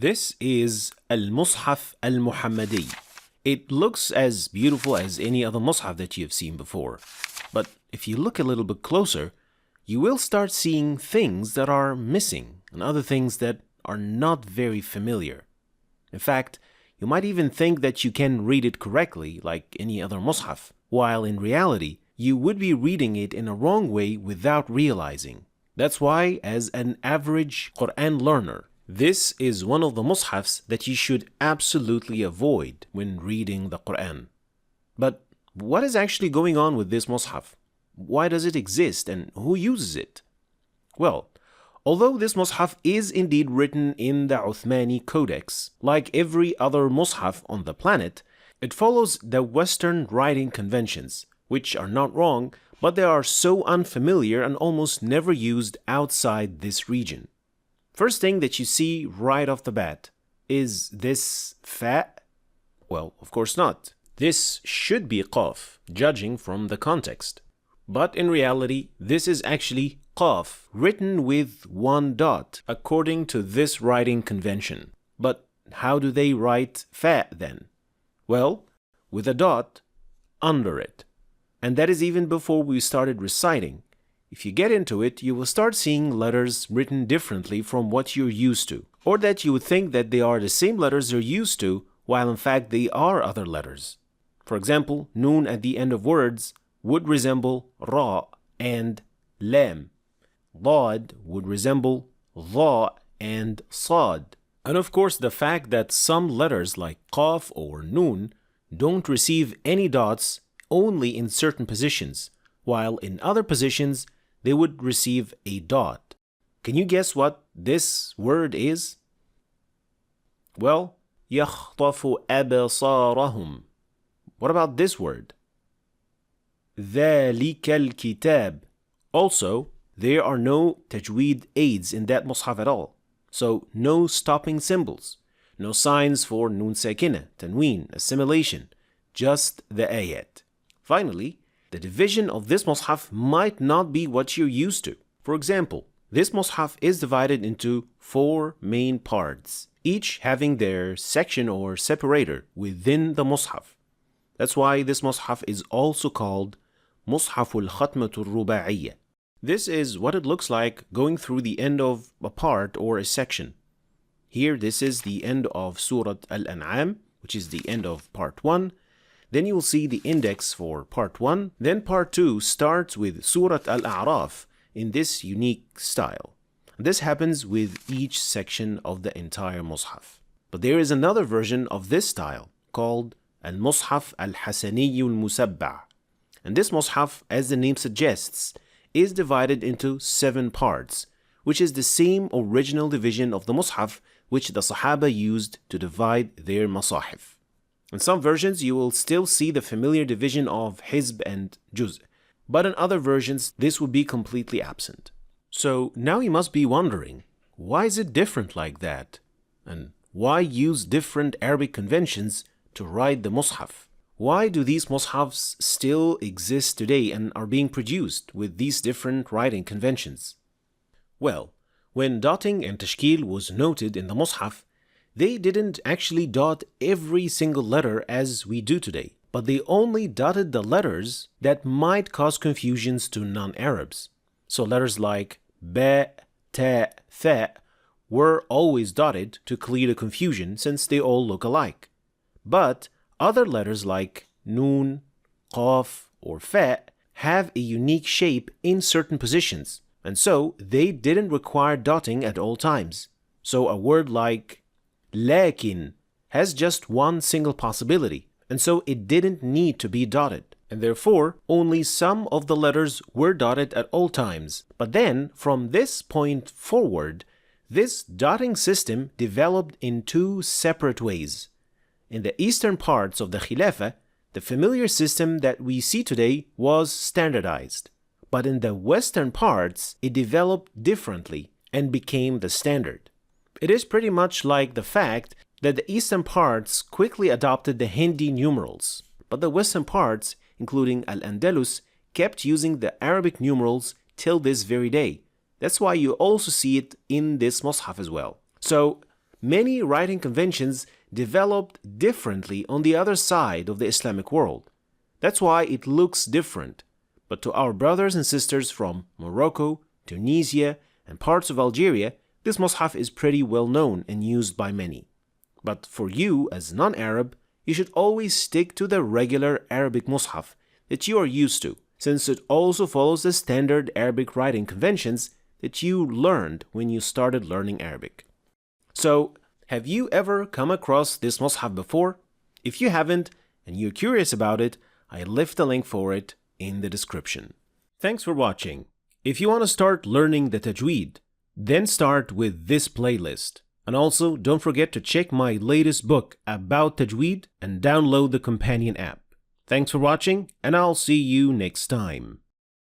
This is المصحف المحمدي. It looks as beautiful as any other mushaf that you've seen before. But if you look a little bit closer, you will start seeing things that are missing and other things that are not very familiar. In fact, you might even think that you can read it correctly like any other mushaf, while in reality, you would be reading it in a wrong way without realizing. That's why, as an average Quran learner, this is one of the mushafs that you should absolutely avoid when reading the Quran. But what is actually going on with this mushaf? Why does it exist and who uses it? Well, although this mushaf is indeed written in the Uthmani Codex, like every other mushaf on the planet, it follows the Western writing conventions, which are not wrong, but they are so unfamiliar and almost never used outside this region. First thing that you see right off the bat, is this fa? Well, of course not. This should be qaf, judging from the context. But in reality, this is actually qaf, written with one dot, according to this writing convention. But how do they write fa then? Well, with a dot under it. And that is even before we started reciting. If you get into it, you will start seeing letters written differently from what you're used to, or that you would think that they are the same letters you're used to, while in fact they are other letters. For example, noon at the end of words would resemble ra and lam. Dad would resemble dha and sad. And of course, the fact that some letters like qaf or noon don't receive any dots only in certain positions, while in other positions they would receive a dot. Can you guess what this word is? Well, يَخْطَفُ أَبْصَارَهُمْ. What about this word? ذَلِكَ الْكِتَابِ. Also, there are no tajweed aids in that mushaf at all. So, no stopping symbols, no signs for nun sakina, tanween, assimilation, just the ayat. Finally, the division of this mushaf might not be what you're used to. For example, this mushaf is divided into 4 main parts, each having their section or separator within the mushaf. That's why this mushaf is also called Mushaful Khatmatul Ruba'iyya. This is what it looks like going through the end of a part or a section. Here, this is the end of Surah Al-An'am, which is the end of part 1. Then you will see the index for part 1. Then part 2 starts with Surah Al-A'raf in this unique style. This happens with each section of the entire mushaf. But there is another version of this style called Al-Mushaf Al-Hasani Al-Musabba'. And this mushaf, as the name suggests, is divided into 7 parts, which is the same original division of the mushaf which the Sahaba used to divide their masahif. In some versions, you will still see the familiar division of hizb and juz', but in other versions, this would be completely absent. So now you must be wondering, why is it different like that? And why use different Arabic conventions to write the mushaf? Why do these mushafs still exist today and are being produced with these different writing conventions? Well, when dotting and tashkil was noted in the mushaf, they didn't actually dot every single letter as we do today, but they only dotted the letters that might cause confusions to non-Arabs. So letters like ba, ta, tha were always dotted to clear the confusion since they all look alike. But other letters like noon, qaf, or fa have a unique shape in certain positions, and so they didn't require dotting at all times. So a word like lakin has just one single possibility, and so it didn't need to be dotted. And therefore, only some of the letters were dotted at all times. But then, from this point forward, this dotting system developed in 2 separate ways. In the eastern parts of the Khilafah, the familiar system that we see today was standardized. But in the western parts, it developed differently and became the standard. It is pretty much like the fact that the eastern parts quickly adopted the Hindi numerals, but the western parts, including Al-Andalus, kept using the Arabic numerals till this very day. That's why you also see it in this mushaf as well. So many writing conventions developed differently on the other side of the Islamic world. That's why it looks different. But to our brothers and sisters from Morocco, Tunisia, and parts of Algeria, this Mushaf is pretty well known and used by many. But for you as non-Arab, you should always stick to the regular Arabic Mushaf that you are used to, since it also follows the standard Arabic writing conventions that you learned when you started learning Arabic. So, have you ever come across this Mushaf before? If you haven't, and you're curious about it, I left a link for it in the description. Thanks for watching. If you want to start learning the Tajweed, then start with this playlist. And also, don't forget to check my latest book about Tajweed and download the companion app. Thanks for watching, and I'll see you next time.